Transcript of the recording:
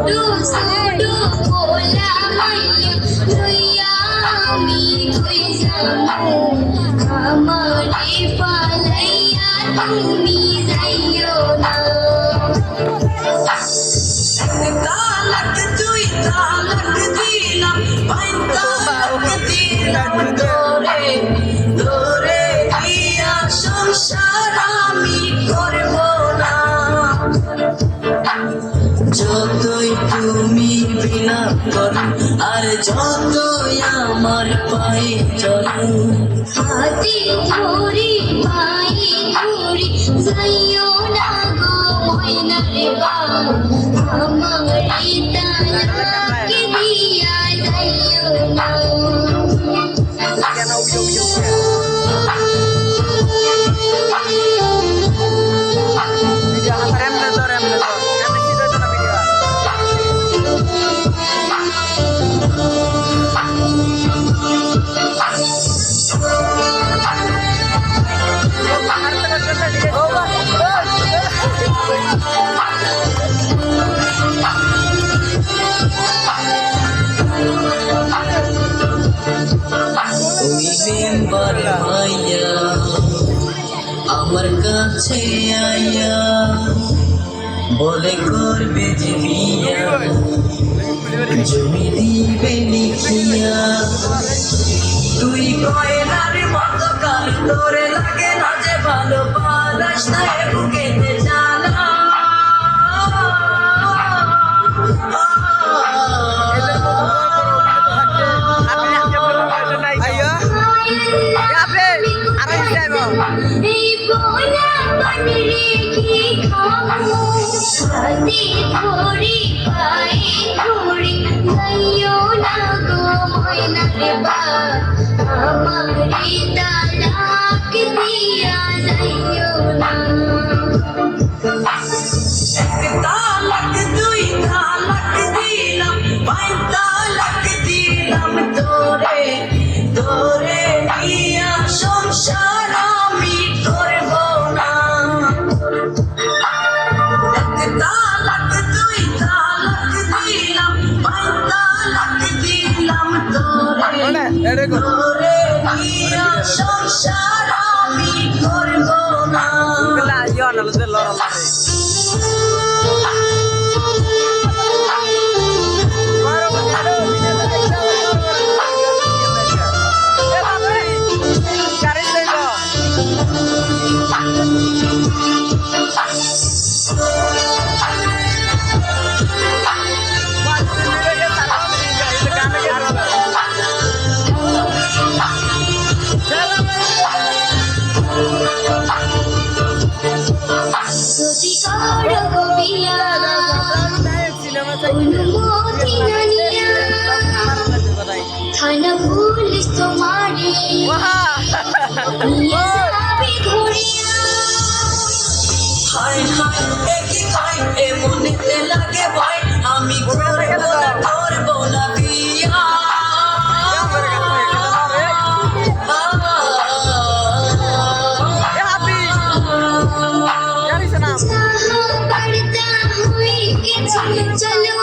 Sudo Sudo কোলা মাইয়া লইয়া আমি কই যাবো আমারে পালাইয়া তুমি যাইও না তালাক তুই তালাক দিলাম বাইন তালাক দিলাম তোরে তোরে দিয়া সংসার আমি করব না যতই তুমি বিলাপ করো আর যতই আমার পায়ে চলো হাতে ধরি পায়ে ধরি যাইও না গো ময়না রে বাবা আমারে তালাক দিয়া যাইও না আমার কাছে আয়া বলে করবে যে বিয়া জমি দিবে লিখিয়া তুই কয়লার মতো কাল তোরে লাগে না যে ভালো বাদাস না বুকেতে জানা হাতে ধরি পায়ে ধরি যাইও না গো ময়না রে বাবা আমারে তালাক দিয়া যাইও না তালাক দুই তালাক দিলাম বাইন তালাক দিলাম তোরে তোরে দিয়া সংসার আমি করব না তালাক দুই তালাক দিলাম বাইন তালাক দিলাম তোরে তোরে দিয়া সংসার আমি করব না যদি করো গো বিয়া অনুমতি না নিয়া থানা পুলিশ তোমারে নিয়ে যাবে ঘুরিয়া হায় হায় একই খাই এমনিতে লাগে ভয় আমি করবো না বিয়া चलो